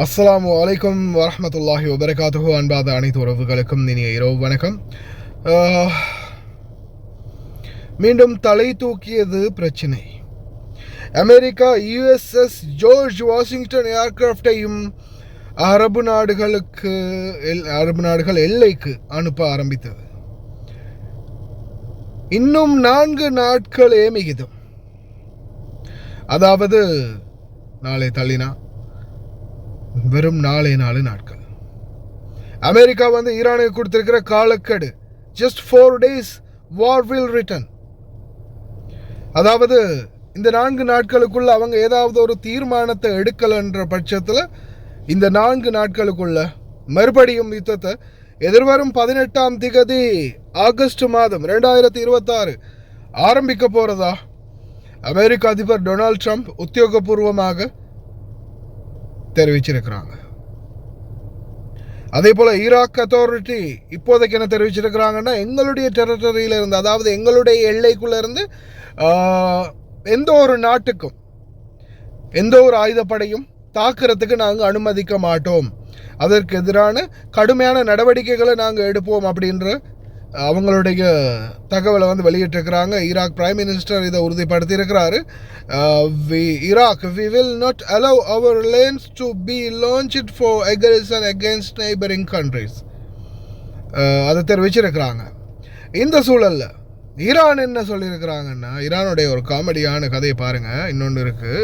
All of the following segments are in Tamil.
அஸ்ஸலாமு அலைக்கும் வரஹ்மத்துல்லாஹி வபரகாத்துஹு. அன்பாத அனைத்து உறவுகளுக்கும் இனிய இரவு வணக்கம். மீண்டும் தலை தூக்கியது பிரச்சினை. அமெரிக்கா யுஎஸ்எஸ் ஜார்ஜ் வாஷிங்டன் ஏர்கிராஃப்டையும் அரபு நாடுகள் எல்லைக்கு அனுப்ப ஆரம்பித்தது. இன்னும் 4 நாட்களே மிகிதம். அதாவது நாளை தள்ளினா வெறும் 4 நாட்கள். அமெரிக்கா ஈரானுக்கு கொடுத்திருக்கிற காலக்கெடு just 4 days war will return. அதாவது இந்த 4 நாட்களுக்குள்ள அவங்க ஏதாவது ஒரு தீர்மானத்தை எடுக்கலன்ற பட்சத்தில் இந்த 4 நாட்களுக்குள்ள மறுபடியும் யுத்தத்தை எதிர்வரும் 18ஆம் தேதி ஆகஸ்ட் மாதம் 2026 ஆரம்பிக்க போறதா அமெரிக்க அதிபர் டொனால்ட் ட்ரம்ப் உத்தியோகபூர்வமாக தெரிவிச்சிருக்கிறாங்க. அதே போல ஈராக் அத்தாரிட்டி இப்போதைக்கு என்ன தெரிவிச்சிருக்கிறாங்கன்னா, எங்களுடைய டெரிட்டரியில இருந்து, அதாவது எங்களுடைய எல்லைக்குள்ள இருந்து எந்த ஒரு நாட்டுக்கும் எந்த ஒரு ஆயுதப்படையும் தாக்குறதுக்கு நாங்கள் அனுமதிக்க மாட்டோம், அதற்கு எதிரான கடுமையான நடவடிக்கைகளை நாங்கள் எடுப்போம் அப்படின்ற அவங்களுடைய தகவலை வெளியிட்டிருக்கிறாங்க. ஈராக் பிரைம் மினிஸ்டர் இதை உறுதிப்படுத்தி இருக்கிறாரு. we will not allow our lands to be launched for aggression against neighboring countries. அதை தெரிவிச்சிருக்கிறாங்க. இந்த சூழல்ல ஈரான் என்ன சொல்லியிருக்கிறாங்கன்னா, ஈரானுடைய ஒரு காமெடியான கதையை பாருங்க. இன்னொன்று இருக்கு.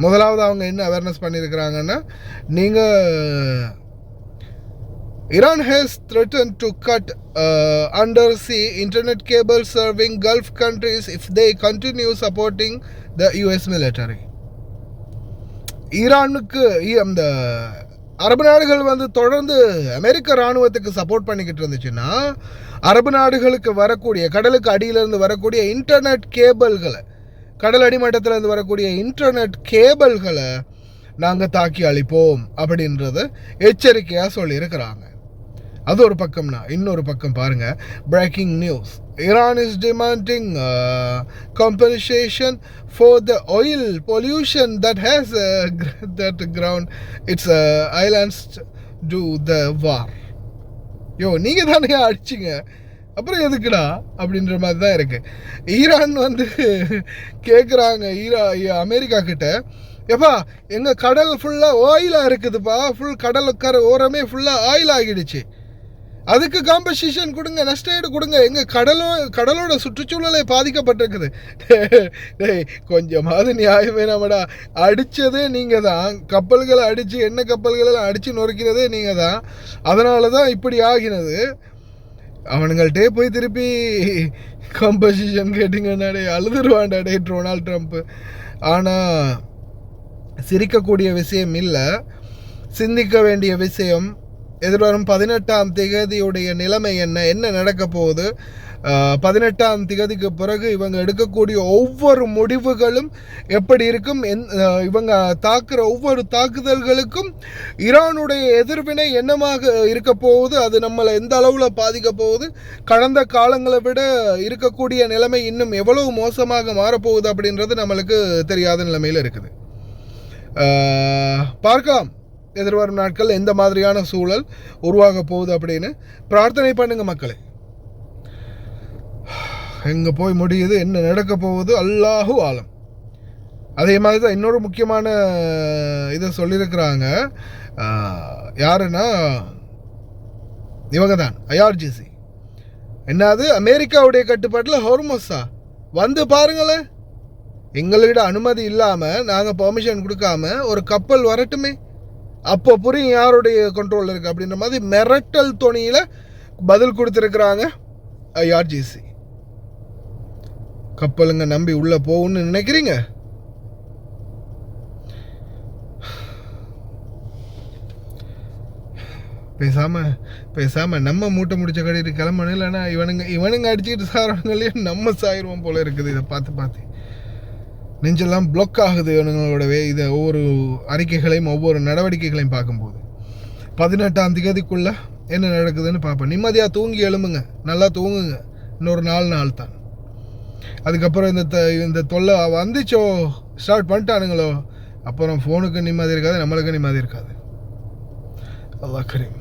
முதலாவது அவங்க என்ன அவேர்னஸ் பண்ணியிருக்கிறாங்கன்னா, நீங்கள் Iran has threatened to cut undersea internet cables serving Gulf countries if they continue supporting the US military. ஈரானுக்கு அந்த அரபு நாடுகள் தொடர்ந்து அமெரிக்க இராணுவத்துக்கு சப்போர்ட் பண்ணிக்கிட்டு இருந்துச்சுன்னா, அரபு நாடுகளுக்கு வரக்கூடிய கடலுக்கு அடியிலிருந்து வரக்கூடிய இன்டர்நெட் கேபிள்களை, கடல் அடிமட்டத்திலிருந்து வரக்கூடிய இன்டர்நெட் கேபிள்களை நாங்கள் தாக்கி அழிப்போம் அப்படின்றத எச்சரிக்கையாக சொல்லியிருக்கிறாங்க. அது ஒரு பக்கம்னா, இன்னொரு பக்கம் பாருங்க, breaking news. Iran is demanding compensation for the oil pollution that has that ground its islands do the war. நீங்க தானே அடிச்சிங்க, அப்புறம் எதுக்குடா அப்படின்ற மாதிரி தான் இருக்கு. ஈரான் கேட்குறாங்க அமெரிக்கா கிட்ட, எப்பா எங்கள் கடல் ஃபுல்லாக ஆயிலாக இருக்குதுப்பா, ஃபுல் கடலுக்கார ஓரமே ஃபுல்லாக ஆயில் ஆகிடுச்சு, அதுக்கு காம்பன்சேஷன் கொடுங்க, நஷ்டஈடு கொடுங்க, எங்கள் கடலோட சுற்றுச்சூழலை பாதிக்கப்பட்டிருக்குது. கொஞ்சமாவது நியாயமே நம்மடா, அடித்ததே நீங்கள் தான், கப்பல்களை அடித்து எண்ணெய் கப்பல்களெல்லாம் அடித்து நொறுக்கிறதே நீங்கள் தான், அதனால தான் இப்படி ஆகினது. அவனுங்கள்டே போய் திருப்பி காம்பன்சேஷன் கேட்டிங்கன்னாடே அழுதுருவான்டாடே டொனால்ட் ட்ரம்ப். ஆனால் சிரிக்கக்கூடிய விஷயம் இல்லை, சிந்திக்க வேண்டிய விஷயம். எதிர்வரும் 18ஆம் தேதியுடைய நிலைமை என்ன நடக்க போகுது, 18ஆம் தேதிக்கு பிறகு இவங்க எடுக்கக்கூடிய ஒவ்வொரு முடிவுகளும் எப்படி இருக்கும், இவங்க தாக்குற ஒவ்வொரு தாக்குதல்களுக்கும் ஈரானுடைய எதிர்வினை என்னமாக இருக்க போகுது, அது நம்மளை எந்த அளவில் பாதிக்க போகுது, கடந்த காலங்களை விட இருக்கக்கூடிய நிலைமை இன்னும் எவ்வளவு மோசமாக மாறப்போகுது அப்படின்றது நம்மளுக்கு தெரியாத நிலைமையில் இருக்குது. பார்க்கலாம் எதிர்வரும் நாட்கள் எந்த மாதிரியான சூழல் உருவாக போகுது அப்படின்னு. பிரார்த்தனை பண்ணுங்க மக்களே. எங்க போய் முடியுது, என்ன நடக்க போகுது, அல்லாஹு ஆலம். அதே மாதிரி தான் இன்னொரு முக்கியமான இதை சொல்லியிருக்கிறாங்க. யாருன்னா இவங்க தான் ஐஆர்ஜிசி. என்னது, அமெரிக்காவுடைய கட்டுப்பாட்டில் ஹோர்மோஸா பாருங்களேன், எங்கள்கிட்ட அனுமதி இல்லாமல் நாங்கள் பெர்மிஷன் கொடுக்காம ஒரு கப்பல் வரட்டுமே, அப்போ புரியும் யாருடைய கண்ட்ரோலில் இருக்குது அப்படின்ற மாதிரி மிரட்டல் தொனியில் பதில் கொடுத்துருக்குறாங்க ஐஆர்ஜிசி. கப்பலுங்க நம்பி உள்ளே போகும்னு நினைக்கிறீங்க? பேசாமல் நம்ம மூட்டை முடிச்ச கடையில் கிளம்பணும், இல்லைன்னா இவனுங்க அடிச்சுக்கிட்டு சாரவங்களையே நம்ம சாயிடுவோம் போல இருக்குது. இதை பார்த்து நெஞ்செல்லாம் பிளாக் ஆகுது இவனுங்களோடவே. இதை ஒவ்வொரு அறிக்கைகளையும் ஒவ்வொரு நடவடிக்கைகளையும் பார்க்கும்போது 18ஆம் தேதிக்குள்ளே என்ன நடக்குதுன்னு பார்ப்போம். நிம்மதியாக தூங்கி எழும்புங்க, நல்லா தூங்குங்க. இன்னொரு 4 நாள் தான். அதுக்கப்புறம் இந்த தொல்லை வந்துச்சோ, ஸ்டார்ட் பண்ணிட்டானுங்களோ, அப்புறம் ஃபோனுக்கு நிம்மதி இருக்காது, நம்மளுக்கு நிம்மதி இருக்காது. அல்லாஹ் கரீம்.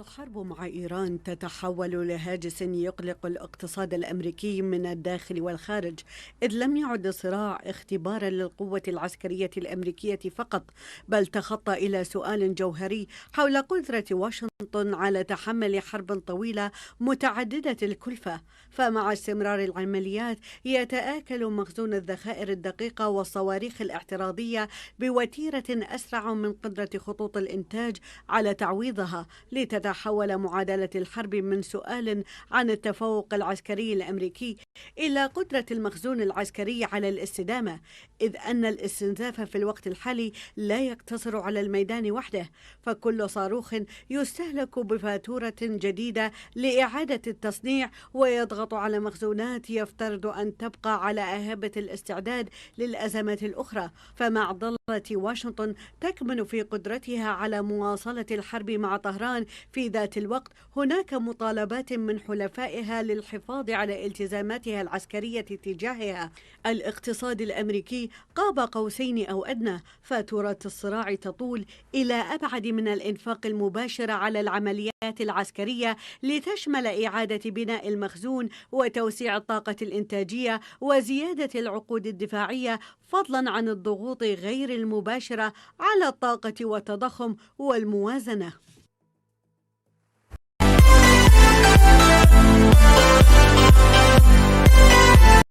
الحرب مع إيران تتحول لهاجس يقلق الاقتصاد الأمريكي من الداخل والخارج، إذ لم يعد الصراع اختبارا للقوة العسكرية الأمريكية فقط، بل تخطى إلى سؤال جوهري حول قدرة واشنطن على تحمل حرب طويلة متعددة الكلفة. فمع استمرار العمليات يتآكل مخزون الذخائر الدقيقة والصواريخ الاعتراضية بوتيرة أسرع من قدرة خطوط الإنتاج على تعويضها، لتتحول معادلة الحرب من سؤال عن التفوق العسكري الأمريكي إلى قدرة المخزون العسكري على الاستدامة، إذ أن الاستنزاف في الوقت الحالي لا يقتصر على الميدان وحده، فكل صاروخ يستهلك بفاتورة جديدة لإعادة التصنيع ويضغط على مخزونات يفترض أن تبقى على أهبة الاستعداد للأزمات الأخرى. فمعضلة واشنطن تكمن في قدرتها على مواصلة الحرب مع طهران. في ذات الوقت هناك مطالبات من حلفائها للحفاظ على التزاماتها العسكرية تجاهها. الاقتصاد الأمريكي قاب قوسين أو أدنى، فاتورة الصراع تطول إلى أبعد من الإنفاق المباشر على العمليات العسكرية لتشمل إعادة بناء المخزون وتوسيع الطاقة الإنتاجية وزيادة العقود الدفاعية، فضلا عن الضغوط غير المباشرة على الطاقة والتضخم والموازنة.